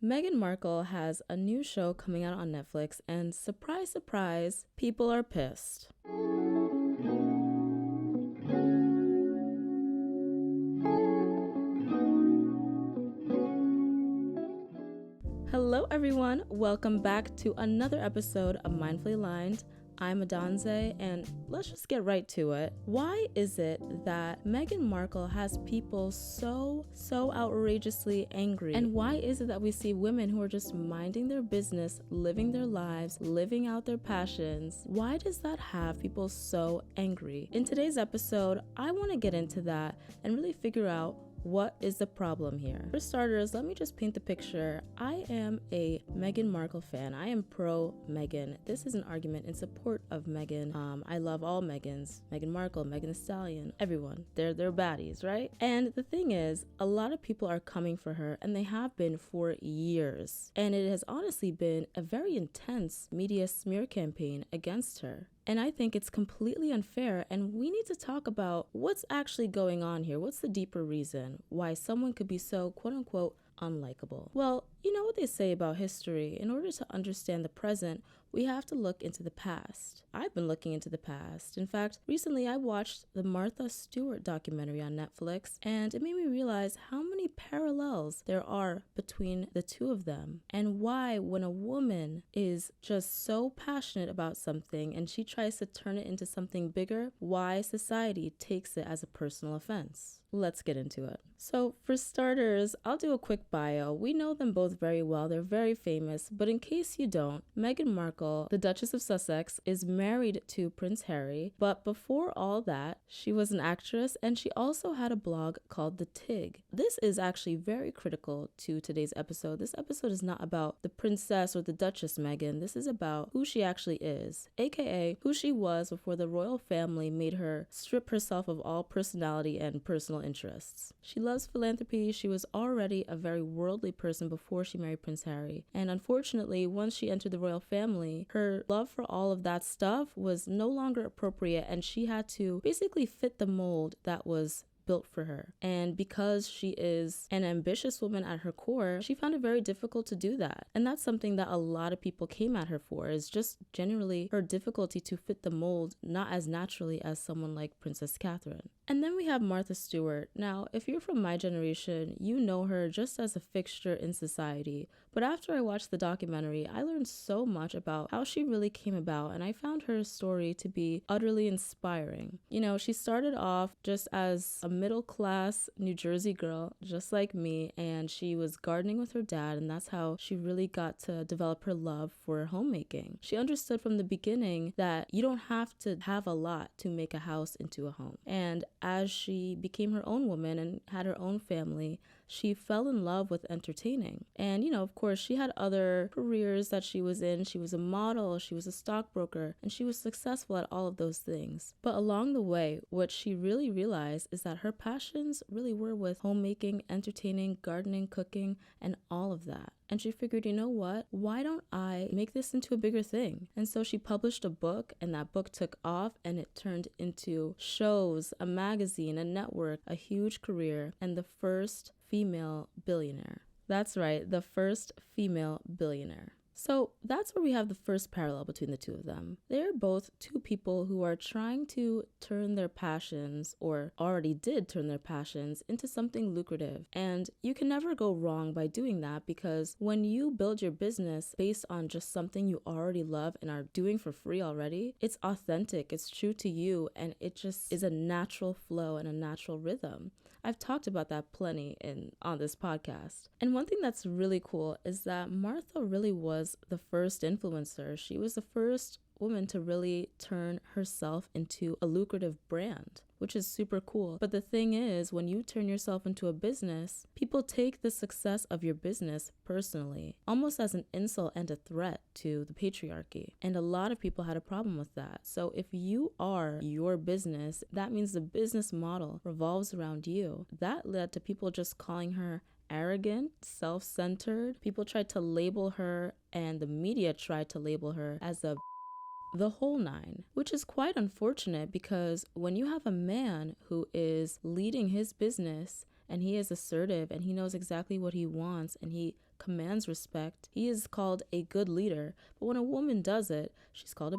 Meghan Markle has a new show coming out on Netflix, and surprise, surprise, people are pissed. Hello, everyone. Welcome back to another episode of Mindfully Aligned. I'm Adanze, and let's just get right to it. Why is it that Meghan Markle has people so outrageously angry? And why is it that we see women who are just minding their business, living their lives, living out their passions? Why does that have people so angry? In today's episode, I want to get into that and really figure out what is the problem here. For starters, let me just paint the picture. I am a Meghan Markle fan. I am pro Meghan. This is an argument in support of Meghan. I love all Meghans. Meghan Markle, Meghan Thee Stallion, everyone. They're baddies, right? And the thing is, a lot of people are coming for her, and they have been for years. And it has honestly been a very intense media smear campaign against her. And I think it's completely unfair, and we need to talk about what's actually going on here. What's the deeper reason why someone could be so, quote unquote, unlikable? Well, you know what they say about history. In order to understand the present, we have to look into the past. I've been looking into the past. In fact, recently I watched the Martha Stewart documentary on Netflix, and it made me realize how many parallels there are between the two of them, and why when a woman is just so passionate about something and she tries to turn it into something bigger, why society takes it as a personal offense. Let's get into it. So for starters, I'll do a quick bio. We know them both very well. They're very famous, but in case you don't, Meghan Markle, the Duchess of Sussex, is married to Prince Harry, but before all that, she was an actress, and she also had a blog called The Tig. This is actually very critical to today's episode. This episode is not about the princess or the Duchess Meghan. This is about who she actually is, aka who she was before the royal family made her strip herself of all personality and personal interests. She loves philanthropy. She was already a very worldly person before she married Prince Harry. And unfortunately, once she entered the royal family, her love for all of that stuff was no longer appropriate, and she had to basically fit the mold that was built for her. And because she is an ambitious woman at her core, she found it very difficult to do that. And that's something that a lot of people came at her for, is just generally her difficulty to fit the mold, not as naturally as someone like Princess Catherine. And then we have Martha Stewart. Now, if you're from my generation, you know her just as a fixture in society. But after I watched the documentary, I learned so much about how she really came about, and I found her story to be utterly inspiring. You know, she started off just as a middle-class New Jersey girl, just like me, and she was gardening with her dad, and that's how she really got to develop her love for homemaking. She understood from the beginning that you don't have to have a lot to make a house into a home. And as she became her own woman and had her own family, she fell in love with entertaining. And, you know, of course, she had other careers that she was in. She was a model, she was a stockbroker, and she was successful at all of those things. But along the way, what she really realized is that her passions really were with homemaking, entertaining, gardening, cooking, and all of that. And she figured, you know what? Why don't I make this into a bigger thing? And so she published a book, and that book took off, and it turned into shows, a magazine, a network, a huge career, and the first female billionaire. That's right, the first female billionaire. So that's where we have the first parallel between the two of them. They're both two people who are trying to turn their passions, or already did turn their passions, into something lucrative. And you can never go wrong by doing that, because when you build your business based on just something you already love and are doing for free already, it's authentic, it's true to you, and it just is a natural flow and a natural rhythm. I've talked about that plenty on this podcast. And one thing that's really cool is that Martha really was the first influencer. She was the first woman to really turn herself into a lucrative brand, which is super cool. But the thing is, when you turn yourself into a business, people take the success of your business personally, almost as an insult and a threat to the patriarchy. And a lot of people had a problem with that. So if you are your business, that means the business model revolves around you. That led to people just calling her arrogant, self-centered. People tried to label her, and the media tried to label her as the whole nine, which is quite unfortunate, because when you have a man who is leading his business and he is assertive and he knows exactly what he wants and he commands respect, he is called a good leader. But when a woman does it, she's called a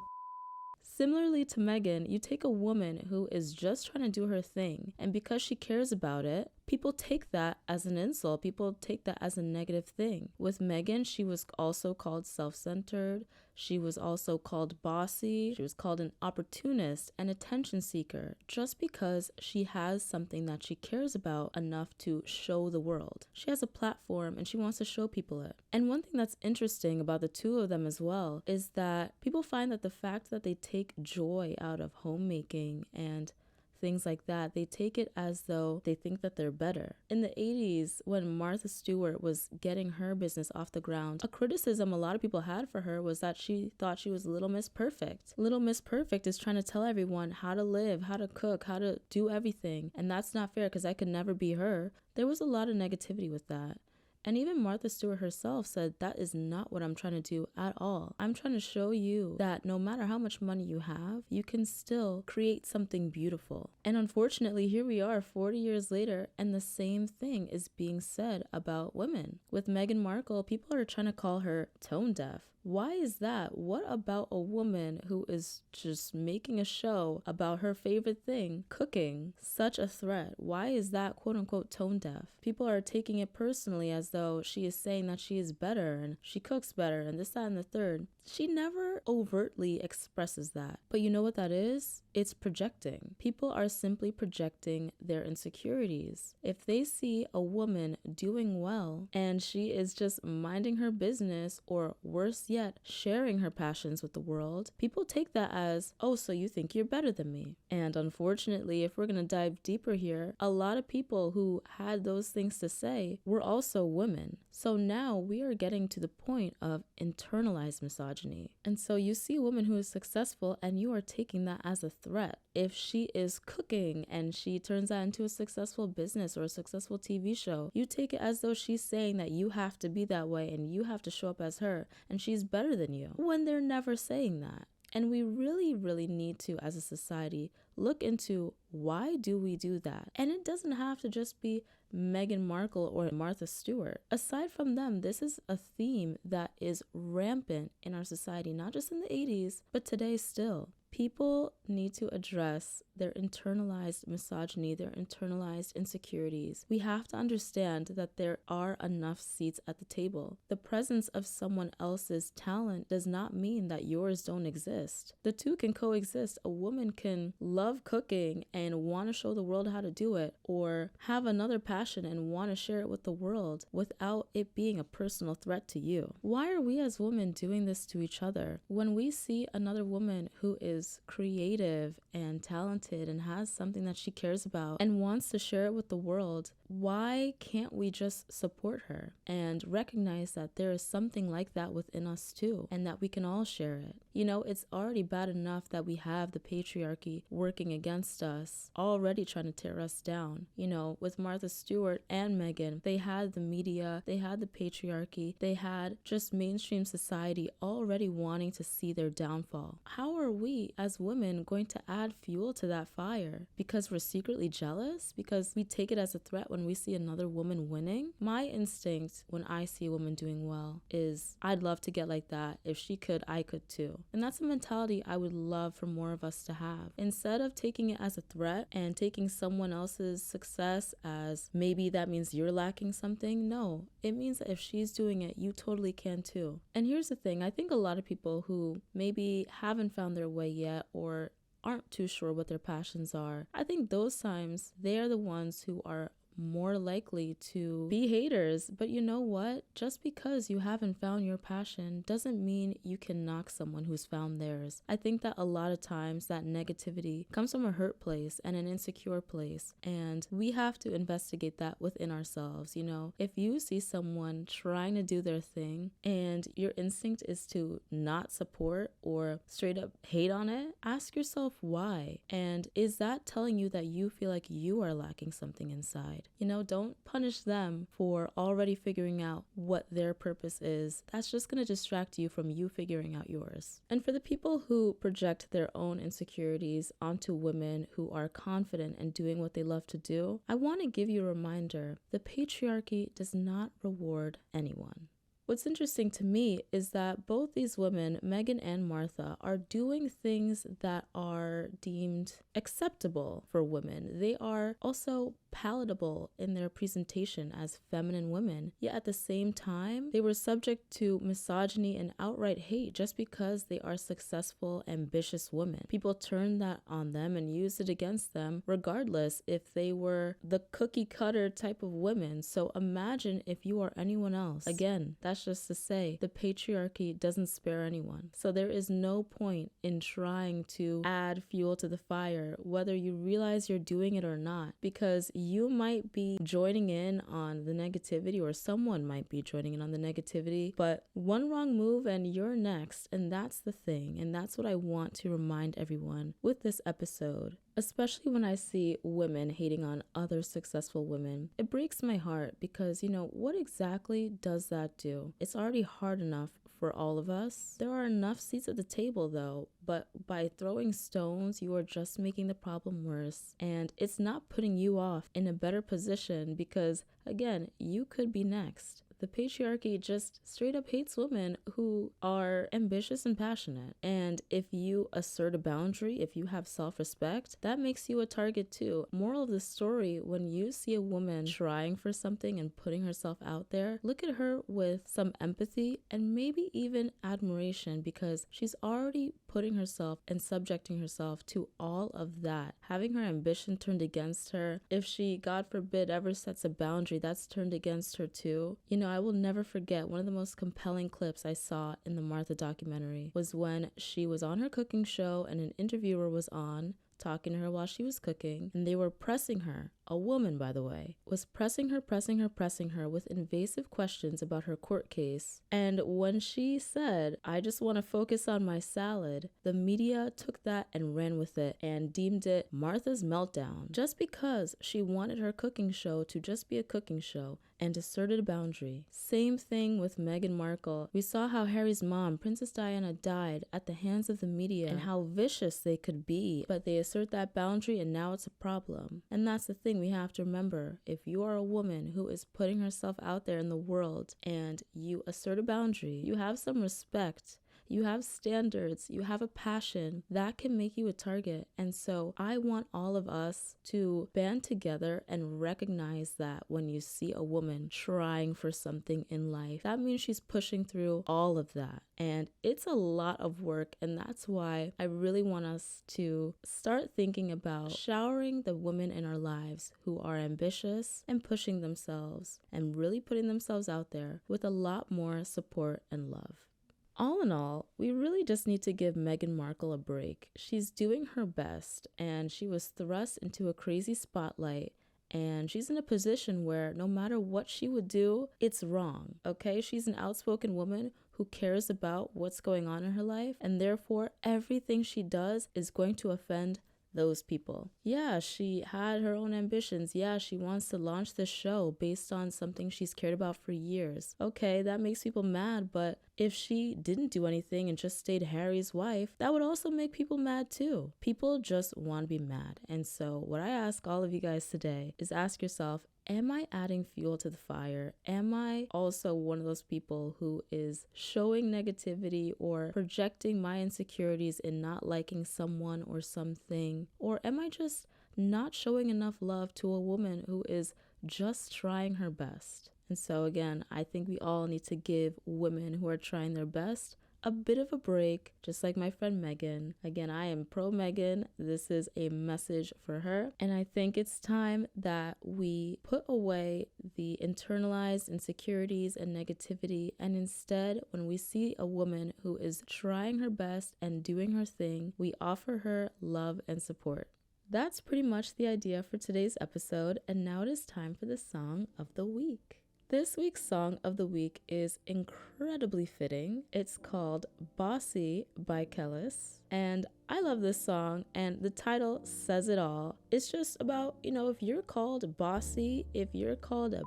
Similarly to Meghan, you take a woman who is just trying to do her thing, and because she cares about it, people take that as an insult. People take that as a negative thing. With Meghan, she was also called self-centered. She was also called bossy. She was called an opportunist and attention seeker just because she has something that she cares about enough to show the world. She has a platform and she wants to show people it. And one thing that's interesting about the two of them as well is that people find that the fact that they take joy out of homemaking and things like that, they take it as though they think that they're better. In the 80s, when Martha Stewart was getting her business off the ground, a criticism a lot of people had for her was that she thought she was Little Miss Perfect. Little Miss Perfect is trying to tell everyone how to live, how to cook, how to do everything. And that's not fair because I could never be her. There was a lot of negativity with that. And even Martha Stewart herself said, that is not what I'm trying to do at all. I'm trying to show you that no matter how much money you have, you can still create something beautiful. And unfortunately, here we are 40 years later, and the same thing is being said about women. With Meghan Markle, people are trying to call her tone deaf. Why is that? What about a woman who is just making a show about her favorite thing, cooking, such a threat? Why is that quote unquote tone deaf? People are taking it personally as though she is saying that she is better and she cooks better and this, that, and the third. She never overtly expresses that. But you know what that is? It's projecting. People are simply projecting their insecurities. If they see a woman doing well and she is just minding her business, or worse yet, sharing her passions with the world, people take that as, oh, so you think you're better than me. And unfortunately, if we're going to dive deeper here, a lot of people who had those things to say were also women. So now we are getting to the point of internalized misogyny. And so you see a woman who is successful and you are taking that as a threat. If she is cooking and she turns that into a successful business or a successful TV show, you take it as though she's saying that you have to be that way and you have to show up as her and she's better than you, when they're never saying that. And we really, really need to, as a society, look into why do we do that? And it doesn't have to just be Meghan Markle or Martha Stewart. Aside from them, this is a theme that is rampant in our society, not just in the 80s, but today still. People need to address their internalized misogyny, their internalized insecurities. We have to understand that there are enough seats at the table. The presence of someone else's talent does not mean that yours don't exist. The two can coexist. A woman can love cooking and want to show the world how to do it, or have another passion and want to share it with the world without it being a personal threat to you. Why are we as women doing this to each other? When we see another woman who is creative and talented and has something that she cares about and wants to share it with the world, why can't we just support her and recognize that there is something like that within us too, and that we can all share it? You know, it's already bad enough that we have the patriarchy working against us, already trying to tear us down. You know, with Martha Stewart and Meghan, they had the media, they had the patriarchy, they had just mainstream society already wanting to see their downfall. How are we as women going to add fuel to that fire? Because we're secretly jealous? Because we take it as a threat when we see another woman winning? My instinct when I see a woman doing well is, I'd love to get like that. If she could, I could too. And that's a mentality I would love for more of us to have. Instead of taking it as a threat and taking someone else's success as maybe that means you're lacking something, no. It means that if she's doing it, you totally can too. And here's the thing, I think a lot of people who maybe haven't found their way yet or aren't too sure what their passions are, I think those times they're the ones who are more likely to be haters. But you know what? Just because you haven't found your passion doesn't mean you can knock someone who's found theirs. I think that a lot of times that negativity comes from a hurt place and an insecure place, and we have to investigate that within ourselves. You know, if you see someone trying to do their thing and your instinct is to not support or straight up hate on it, ask yourself why. And is that telling you that you feel like you are lacking something inside? You know, don't punish them for already figuring out what their purpose is. That's just going to distract you from you figuring out yours. And for the people who project their own insecurities onto women who are confident and doing what they love to do, I want to give you a reminder: the patriarchy does not reward anyone. What's interesting to me is that both these women, Meghan and Martha, are doing things that are deemed acceptable for women. They are also palatable in their presentation as feminine women, yet at the same time, they were subject to misogyny and outright hate just because they are successful, ambitious women. People turned that on them and used it against them, regardless if they were the cookie cutter type of women. So imagine if you are anyone else. Again, that's just to say the patriarchy doesn't spare anyone. So there is no point in trying to add fuel to the fire, whether you realize you're doing it or not, because you might be joining in on the negativity, or someone might be joining in on the negativity, but one wrong move and you're next. And that's the thing. And that's what I want to remind everyone with this episode. Especially when I see women hating on other successful women, it breaks my heart because, what exactly does that do? It's already hard enough for all of us. There are enough seats at the table though, but by throwing stones, you are just making the problem worse. And it's not putting you off in a better position because, again, you could be next. The patriarchy just straight up hates women who are ambitious and passionate. And if you assert a boundary, if you have self-respect, that makes you a target too. Moral of the story, when you see a woman trying for something and putting herself out there, look at her with some empathy and maybe even admiration, because she's already putting herself and subjecting herself to all of that. Having her ambition turned against her. If she, God forbid, ever sets a boundary, that's turned against her too. I will never forget one of the most compelling clips I saw in the Martha documentary was when she was on her cooking show and an interviewer was on talking to her while she was cooking, and they were pressing her. A woman, by the way, was pressing her with invasive questions about her court case. And when she said, "I just want to focus on my salad," the media took that and ran with it and deemed it Martha's meltdown, just because she wanted her cooking show to just be a cooking show and asserted a boundary. Same thing with Meghan Markle. We saw how Harry's mom, Princess Diana, died at the hands of the media and how vicious they could be, but they assert that boundary and now it's a problem. And that's the thing we have to remember. If you are a woman who is putting herself out there in the world and you assert a boundary, you have some respect, you have standards, you have a passion, that can make you a target. And so I want all of us to band together and recognize that when you see a woman trying for something in life, that means she's pushing through all of that. And it's a lot of work, and that's why I really want us to start thinking about showering the women in our lives who are ambitious and pushing themselves and really putting themselves out there with a lot more support and love. All in all, we really just need to give Meghan Markle a break. She's doing her best, and she was thrust into a crazy spotlight, and she's in a position where no matter what she would do, it's wrong, okay? She's an outspoken woman who cares about what's going on in her life, and therefore everything she does is going to offend those people. Yeah, she had her own ambitions. Yeah, she wants to launch this show based on something she's cared about for years. Okay, that makes people mad, but if she didn't do anything and just stayed Harry's wife, that would also make people mad too. People just want to be mad. And so what I ask all of you guys today is ask yourself, am I adding fuel to the fire? Am I also one of those people who is showing negativity or projecting my insecurities in not liking someone or something? Or am I just not showing enough love to a woman who is just trying her best? And so again, I think we all need to give women who are trying their best a bit of a break, just like my friend Meghan. Again, I am pro Meghan. This is a message for her. And I think it's time that we put away the internalized insecurities and negativity. And instead, when we see a woman who is trying her best and doing her thing, we offer her love and support. That's pretty much the idea for today's episode. And now it is time for the song of the week. This week's song of the week is incredibly fitting. It's called Bossy by Kellis. And I love this song, and the title says it all. It's just about, if you're called bossy, if you're called a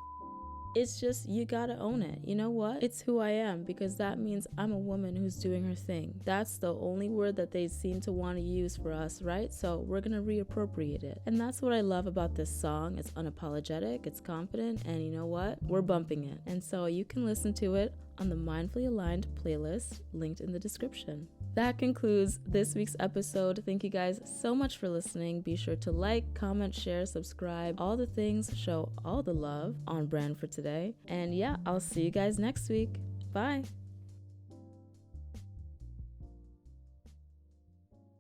it's just, you gotta own it. You know what? It's who I am, because that means I'm a woman who's doing her thing. That's the only word that they seem to want to use for us, right? So we're gonna reappropriate it. And that's what I love about this song. It's unapologetic, it's confident, and you know what? We're bumping it. And so you can listen to it on the Mindfully Aligned playlist linked in the description. That concludes this week's episode. Thank you guys so much for listening. Be sure to like, comment, share, subscribe, all the things, show all the love on brand for today. And yeah, I'll see you guys next week. Bye.